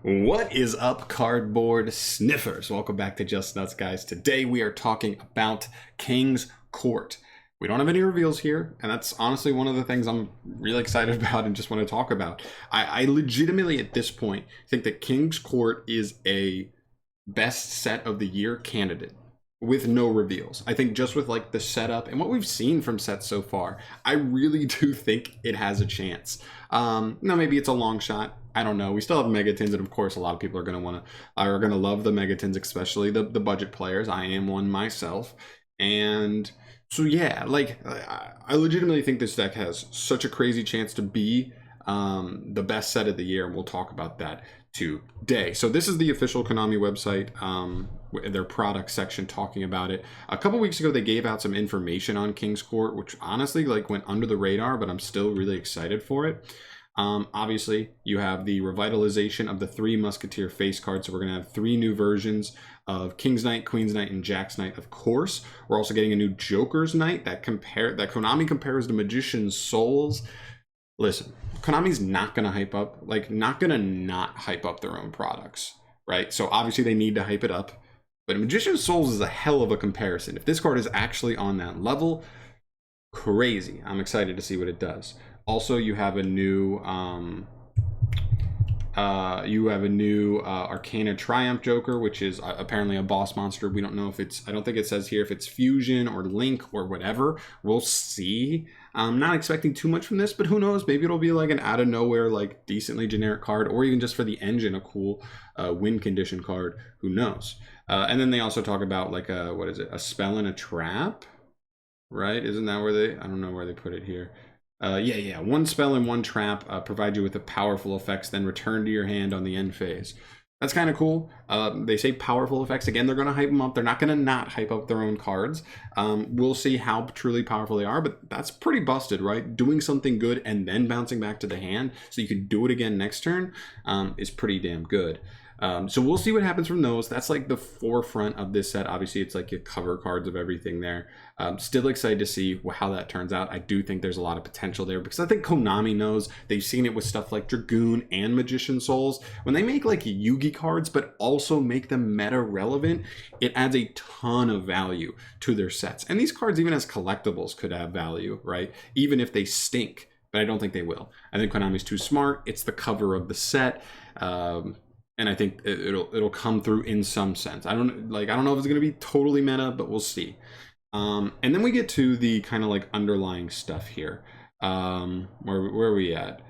What is up, cardboard sniffers? Welcome back to Just Nuts, guys. Today we are talking about King's Court. We don't have any reveals here, and that's honestly one of the things I'm really excited about and just want to talk about. I legitimately, at this point, think that King's Court is a best set of the year candidate with no reveals. I think just with like the setup and what we've seen from sets so far, I really do think it has a chance. Now maybe it's a long shot. I don't know. We still have Megatins, and of course, a lot of people are gonna love the Megatins, especially the budget players. I am one myself, and so yeah, like I legitimately think this deck has such a crazy chance to be the best set of the year, and we'll talk about that today. So this is the official Konami website, their product section talking about it. A couple weeks ago, they gave out some information on King's Court, which honestly like went under the radar, but I'm still really excited for it. Obviously, you have the revitalization of the 3 Musketeer face cards, so we're going to have 3 new versions of King's Knight, Queen's Knight, and Jack's Knight, of course. We're also getting a new Joker's Knight that Konami compares to Magician's Souls. Listen, Konami's not going to hype up, like, not going to not hype up their own products, right? So obviously they need to hype it up, but Magician's Souls is a hell of a comparison. If this card is actually on that level, crazy. I'm excited to see what it does. Also, you have a new Arcana Triumph Joker, which is apparently a boss monster. We don't know if it's, I don't think it says here if it's fusion or link or whatever. We'll see. I'm not expecting too much from this, but who knows? Maybe it'll be like an out of nowhere, like decently generic card, or even just for the engine, a cool win condition card. Who knows? And then they also talk about like what is it? A spell and a trap, right? Isn't that where they, I don't know where they put it here. Yeah. 1 spell and 1 trap provide you with the powerful effects, then return to your hand on the end phase. That's kind of cool. They say powerful effects. Again, they're going to hype them up. They're not going to not hype up their own cards. We'll see how truly powerful they are, but that's pretty busted, right? Doing something good and then bouncing back to the hand so you can do it again next turn is pretty damn good. So we'll see what happens from those. That's like the forefront of this set. Obviously, it's like your cover cards of everything there. Still excited to see how that turns out. I do think there's a lot of potential there because I think Konami knows. They've seen it with stuff like Dragoon and Magician Souls. When they make like Yugi cards, but also make them meta relevant, it adds a ton of value to their sets. And these cards, even as collectibles, could have value, right? Even if they stink, but I don't think they will. I think Konami's too smart. It's the cover of the set. And I think it'll come through in some sense. I don't know if it's going to be totally meta, but we'll see. And then we get to the kind of like underlying stuff here. Where are we at?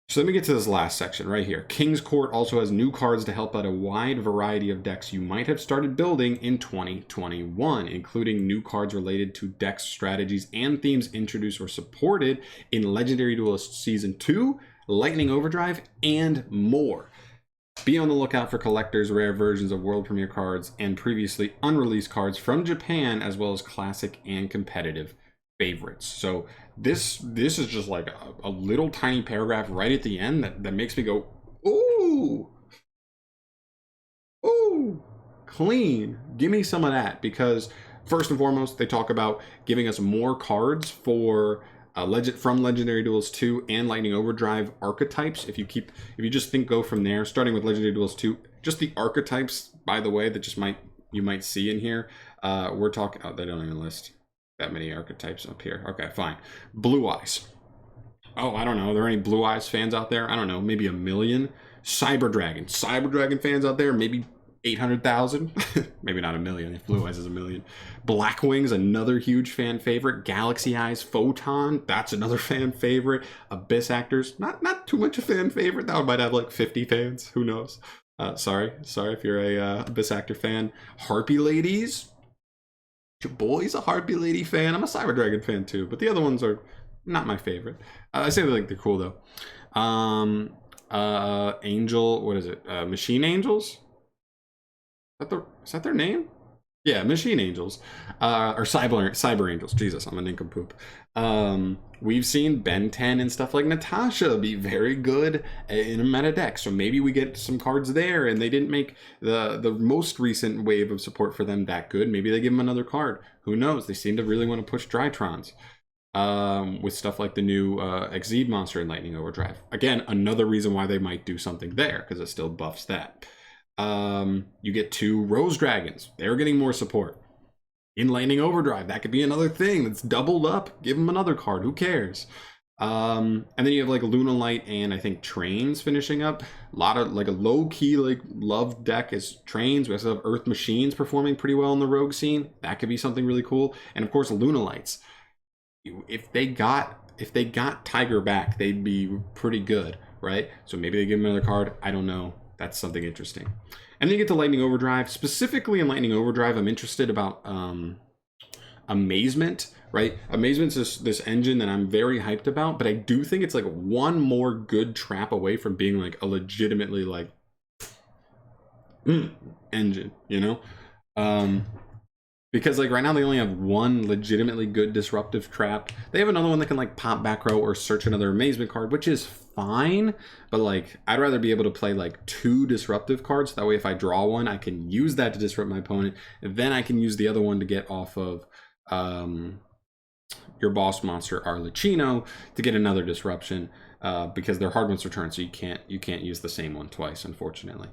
So let me get to this last section right here. King's Court also has new cards to help out a wide variety of decks you might have started building in 2021, including new cards related to decks, strategies, and themes introduced or supported in Legendary Duelist Season 2, Lightning Overdrive, and more. Be on the lookout for collectors, rare versions of world premiere cards, and previously unreleased cards from Japan, as well as classic and competitive favorites. So this is just like a little tiny paragraph right at the end that makes me go, ooh, clean. Give me some of that, because first and foremost, they talk about giving us more cards for from Legendary Duelist 2 and Lightning Overdrive archetypes. If you just go from there, starting with Legendary Duelist 2, just the archetypes, by the way, that you might see in here. We're talking, they don't even list that many archetypes up here. Okay, fine. Blue Eyes. Oh, I don't know. Are there any Blue Eyes fans out there? I don't know. Maybe 1 million. Cyber Dragon fans out there? Maybe 800,000. Maybe not 1 million if Blue Eyes is 1 million. Black Wings, another huge fan favorite. Galaxy Eyes, Photon, that's another fan favorite. Abyss Actors, not too much a fan favorite. That one might have like 50 fans. Who knows? Sorry if you're a Abyss Actor fan. Harpy Ladies. Your boy's a Harpy Lady fan. I'm a Cyber Dragon fan too, but the other ones are not my favorite. I say they're cool though. Angel, what is it? Machine Angels? Is that their name? Yeah, Machine Angels. Or Cyber Angels. Jesus, I'm a nincompoop. We've seen Ben 10 and stuff like Natasha be very good in a meta deck. So maybe we get some cards there, and they didn't make the most recent wave of support for them that good. Maybe they give them another card. Who knows? They seem to really want to push Drytrons. with stuff like the new Exceed monster in Lightning Overdrive. Again, another reason why they might do something there, because it still buffs that. You get 2 Rose Dragons. They're getting more support. In Lightning Overdrive, that could be another thing that's doubled up. Give them another card. Who cares? And then you have like Luna Light and I think Trains finishing up. A lot of like a low key like love deck is Trains. We also have Earth Machines performing pretty well in the Rogue scene. That could be something really cool. And of course Luna Lights. If they got Tiger back, they'd be pretty good, right? So maybe they give him another card. I don't know. That's something interesting. And then you get to Lightning Overdrive. Specifically in Lightning Overdrive, I'm interested about Amazement, right? Amazement's this engine that I'm very hyped about, but I do think it's like one more good trap away from being like a legitimately like engine, you know? Because like right now they only have one legitimately good disruptive trap. They have another one that can like pop back row or search another Amazement card, which is fine. But like I'd rather be able to play like 2 disruptive cards. That way if I draw one, I can use that to disrupt my opponent. And then I can use the other one to get off of your boss monster Arlecchino to get another disruption. Because they're hard ones to return, so you can't use the same one twice, unfortunately.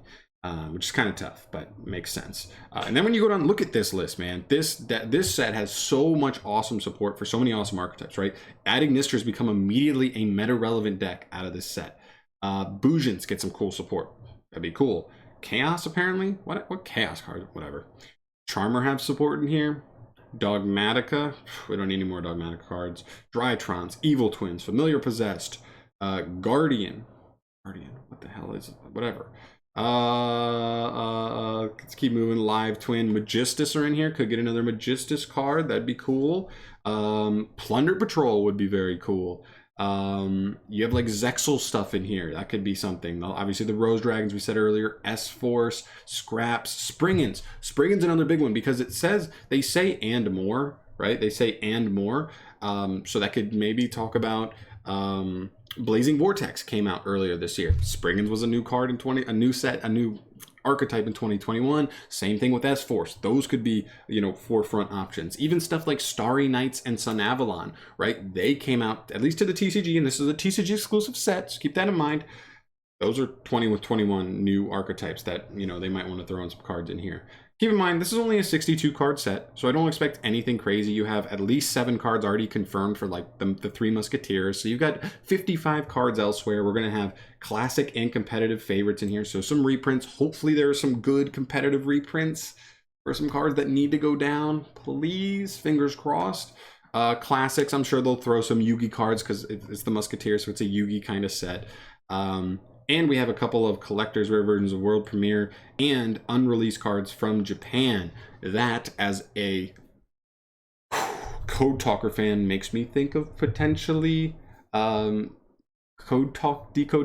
Which is kind of tough, but makes sense. And then when you go down and look at this list, man, this set has so much awesome support for so many awesome archetypes, right? Adignisters become immediately a meta-relevant deck out of this set. Boujins get some cool support. That'd be cool. Chaos, apparently? What Chaos cards? Whatever. Charmer have support in here. Dogmatica. We don't need any more Dogmatica cards. Drytrons. Evil Twins. Familiar Possessed. Guardian. What the hell is it? Whatever. Let's keep moving. Live Twin. Magistus are in here. Could get another Magistus card. That'd be cool. Plunder Patrol would be very cool. You have like Zexal stuff in here. That could be something. Obviously the Rose Dragons we said earlier. S-Force. Scraps. Springans. Springans another big one because it says, they say and more, right? They say and more. So that could maybe talk about Blazing Vortex came out earlier this year. Springans was a new card in a new archetype in 2021. Same thing with S-Force. Those could be, you know, forefront options. Even stuff like Starry Nights and Sun Avalon, right? They came out, at least to the TCG, and this is a TCG exclusive set, so keep that in mind. Those are 20 with 21 new archetypes that, you know, they might want to throw in some cards in here. Keep in mind, this is only a 62 card set, so I don't expect anything crazy. You have at least 7 cards already confirmed for like the 3 Musketeers. So you've got 55 cards elsewhere. We're going to have classic and competitive favorites in here. So some reprints. Hopefully there are some good competitive reprints for some cards that need to go down. Please, fingers crossed. Classics, I'm sure they'll throw some Yugi cards because it's the Musketeers, so it's a Yugi kind of set. And we have a couple of collector's rare versions of World Premiere and unreleased cards from Japan. That, as a Code Talker fan, makes me think of potentially Decode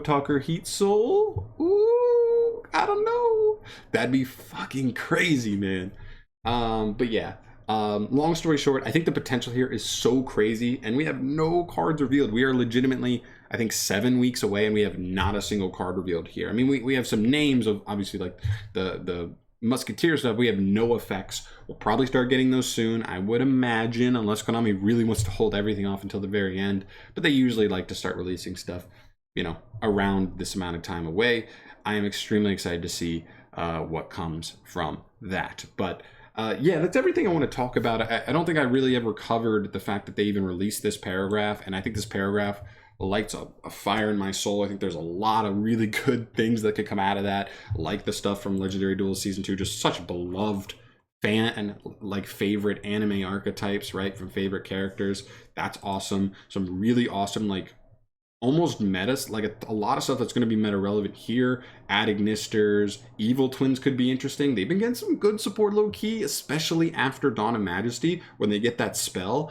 Talker Heat Soul. Ooh, I don't know. That'd be fucking crazy, man. But yeah. Long story short, I think the potential here is so crazy, and we have no cards revealed. We are legitimately, I think, 7 weeks away, and we have not a single card revealed here. I mean, we have some names of, obviously, like the Musketeer stuff. We have no effects. We'll probably start getting those soon, I would imagine, unless Konami really wants to hold everything off until the very end. But they usually like to start releasing stuff, you know, around this amount of time away. I am extremely excited to see what comes from that. But yeah, that's everything I want to talk about. I don't think I really ever covered the fact that they even released this paragraph, and I think this paragraph lights a fire in my soul. I think there's a lot of really good things that could come out of that, like the stuff from Legendary Duels Season 2, just such beloved fan and like favorite anime archetypes, right, from favorite characters. That's awesome. Some really awesome, like almost meta, like a lot of stuff that's going to be meta relevant here. Adignisters, Evil Twins could be interesting. They've been getting some good support low key, especially after Dawn of Majesty. When they get that spell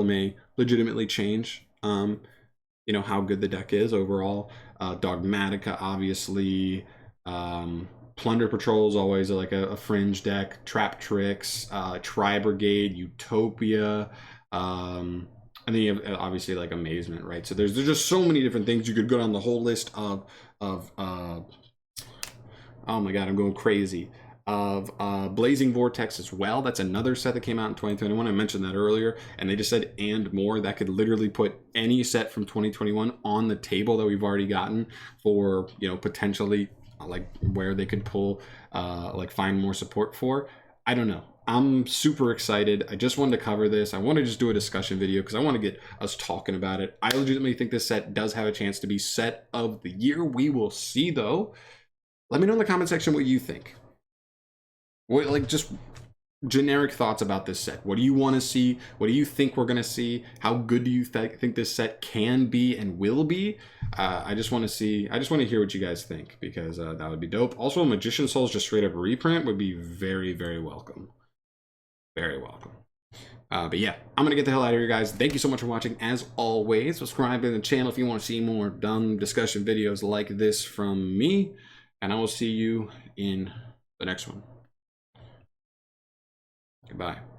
may legitimately change, you know, how good the deck is overall. Dogmatica, obviously. Plunder Patrol is always like a fringe deck. Trap Tricks, Tri Brigade, Utopia. And then you have obviously like Amazement, right? So there's just so many different things. You could go down the whole list of oh my god, I'm going crazy. of Blazing Vortex as well. That's another set that came out in 2021. I mentioned that earlier, and they just said and more. That could literally put any set from 2021 on the table that we've already gotten for, you know, potentially like where they could pull, like find more support for. I don't know. I'm super excited. I just wanted to cover this. I want to just do a discussion video because I want to get us talking about it. I legitimately think this set does have a chance to be set of the year. We will see though. Let me know in the comment section what you think. What, like, just generic thoughts about this set. What do you want to see? What do you think we're going to see? How good do you think this set can be and will be? I just want to hear what you guys think, because that would be dope. Also, Magician Souls just straight up reprint would be very, very welcome. Very welcome. But yeah, I'm gonna get the hell out of here, guys. Thank you so much for watching. As always, subscribe to the channel if you want to see more dumb discussion videos like this from me, and I will see you in the next one. Goodbye.